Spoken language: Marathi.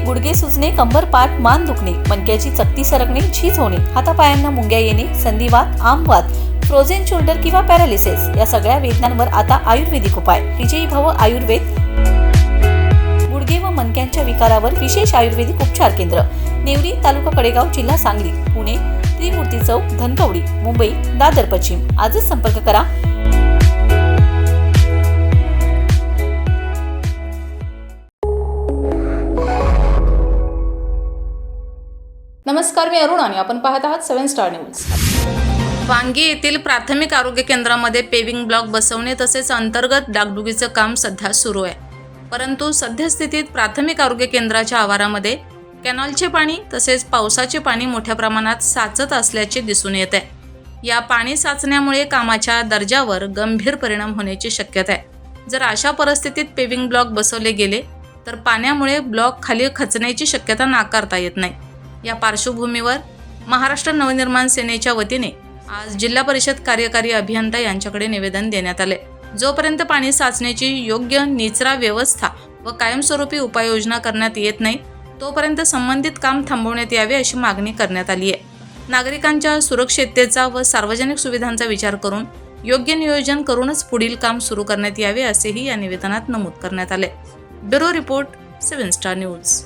गुडघे सुजणे, कंबर पाठ मान दुखणे, मणक्याची चकती सरकणे, झीज होणे, हातापायांना मुंग्या येणे, संधिवात, आमवात, फ्रोझन शोल्डर किंवा पॅरालिसिस या सगळ्या वेदनांवर आता आयुर्वेदिक उपाय. विजयी भव आयुर्वेद. गुडघे व मणक्यांच्या विकारावर विशेष आयुर्वेदिक उपचार केंद्र. नेवरी, तालुका कडेगाव, जिल्हा सांगली. पुणे त्रिमूर्ती चौक, धनकवडी. मुंबई दादर पश्चिम. आजच संपर्क करा. नमस्कार, मी अरुण आणि आपण पाहत आहात 7 स्टार न्यूज. वांगी येथील प्राथमिक आरोग्य केंद्रामध्ये पेविंग ब्लॉक बसवणे तसेच अंतर्गत डागडुगीचं काम सध्या सुरू आहे. परंतु सद्यस्थितीत प्राथमिक आरोग्य केंद्राच्या आवारामध्ये कॅनॉलचे पाणी तसेच पावसाचे पाणी मोठ्या प्रमाणात साचत असल्याचे दिसून येत आहे. या पाणी साचण्यामुळे कामाच्या दर्जावर गंभीर परिणाम होण्याची शक्यता आहे. जर अशा परिस्थितीत पेविंग ब्लॉक बसवले गेले तर पाण्यामुळे ब्लॉक खाली खचण्याची शक्यता नाकारता येत नाही. या पार्श्वभूमीवर महाराष्ट्र नवनिर्माण सेनेच्या वतीने आज जिल्हा परिषद कार्यकारी अभियंता यांच्याकडे निवेदन देण्यात आले. जोपर्यंत पाणी साचण्याची योग्य निचरा व्यवस्था व कायमस्वरूपी उपाययोजना करण्यात येत नाही तोपर्यंत संबंधित काम थांबवण्यात यावे अशी मागणी करण्यात आली आहे. नागरिकांच्या सुरक्षिततेचा व सार्वजनिक सुविधांचा विचार करून योग्य नियोजन करूनच पुढील काम सुरू करण्यात यावे असेही या निवेदनात नमूद करण्यात आले. Bureau report 7 star news.